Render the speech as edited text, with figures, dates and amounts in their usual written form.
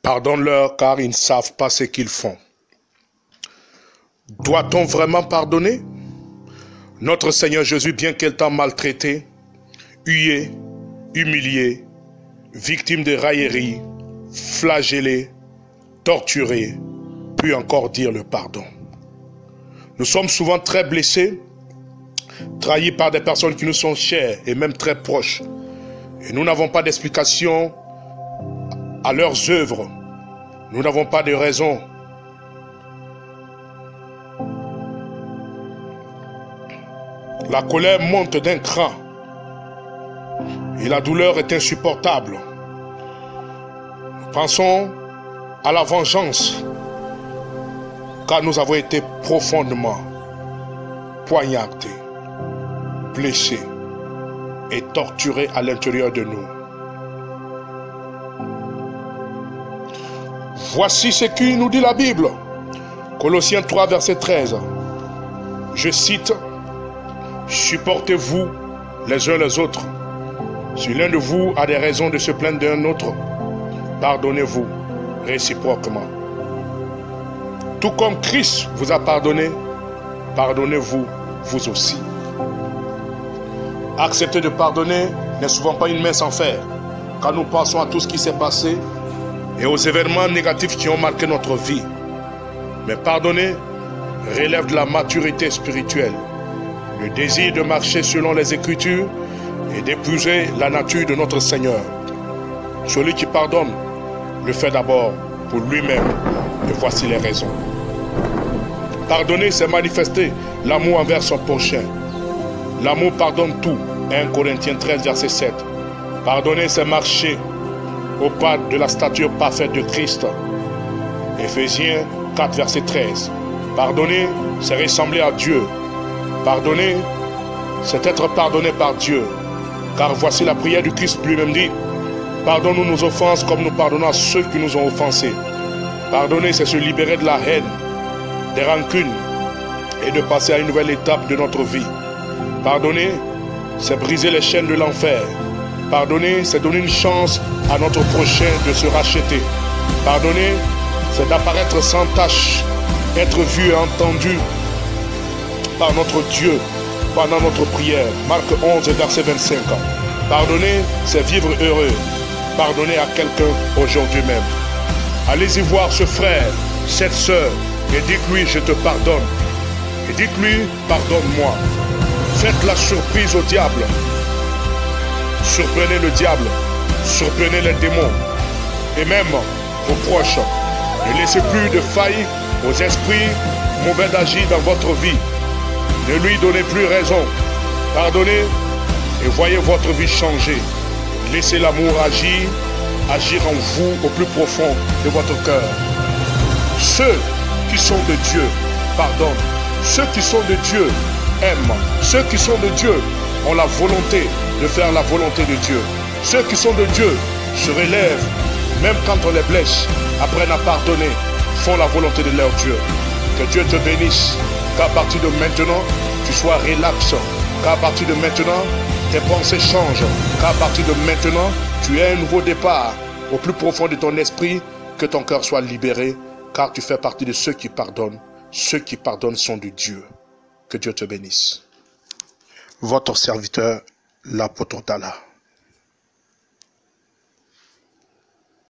Pardonne-leur car ils ne savent pas ce qu'ils font. Doit-on vraiment pardonner? Notre Seigneur Jésus, bien qu'il t'a maltraité, hué, humilié, victime de railleries, flagellé, torturé, puis encore dire le pardon. Nous sommes souvent très blessés, trahis par des personnes qui nous sont chères et même très proches. Et nous n'avons pas d'explication à leurs œuvres. Nous n'avons pas de raison. La colère monte d'un cran et la douleur est insupportable. Nous pensons à la vengeance car nous avons été profondément poignardés, blessés et torturés à l'intérieur de nous. Voici ce que nous dit la Bible. Colossiens 3, verset 13. Je cite, « Supportez-vous les uns les autres. Si l'un de vous a des raisons de se plaindre d'un autre, pardonnez-vous réciproquement. Tout comme Christ vous a pardonné, pardonnez-vous vous aussi. » Accepter de pardonner n'est souvent pas une mince affaire, car nous pensons à tout ce qui s'est passé et aux événements négatifs qui ont marqué notre vie. Mais pardonner relève de la maturité spirituelle, le désir de marcher selon les Écritures et d'épouser la nature de notre Seigneur. Celui qui pardonne le fait d'abord pour lui-même, et voici les raisons. Pardonner, c'est manifester l'amour envers son prochain. L'amour pardonne tout. 1 Corinthiens 13, verset 7. Pardonner, c'est marcher au pas de la stature parfaite de Christ. Éphésiens 4, verset 13. Pardonner, c'est ressembler à Dieu. Pardonner, c'est être pardonné par Dieu. Car voici la prière du Christ lui-même dit, « Pardonne-nous nos offenses comme nous pardonnons à ceux qui nous ont offensés. » Pardonner, c'est se libérer de la haine, des rancunes et de passer à une nouvelle étape de notre vie. Pardonner, c'est briser les chaînes de l'enfer. Pardonner, c'est donner une chance à notre prochain de se racheter. Pardonner, c'est d'apparaître sans tache, être vu et entendu par notre Dieu pendant notre prière. Marc 11, verset 25. Pardonner, c'est vivre heureux. Pardonner à quelqu'un aujourd'hui même. Allez-y voir ce frère, cette sœur, et dites-lui, je te pardonne. Et dites-lui, pardonne-moi. Faites la surprise au diable. Surprenez le diable. Surprenez les démons. Et même vos proches. Ne laissez plus de failles aux esprits mauvais d'agir dans votre vie. Ne lui donnez plus raison. Pardonnez et voyez votre vie changer. Laissez l'amour agir en vous au plus profond de votre cœur. Ceux qui sont de Dieu pardonnent. Ceux qui sont de Dieu aiment. Ceux qui sont de Dieu ont la volonté de faire la volonté de Dieu. Ceux qui sont de Dieu se relèvent, même quand on les blesse, apprennent à pardonner, font la volonté de leur Dieu. Que Dieu te bénisse, qu'à partir de maintenant, tu sois relax, qu'à partir de maintenant, tes pensées changent, qu'à partir de maintenant, tu aies un nouveau départ au plus profond de ton esprit, que ton cœur soit libéré, car tu fais partie de ceux qui pardonnent. Ceux qui pardonnent sont de Dieu. Que Dieu te bénisse. Votre serviteur, l'apôtre Dalla.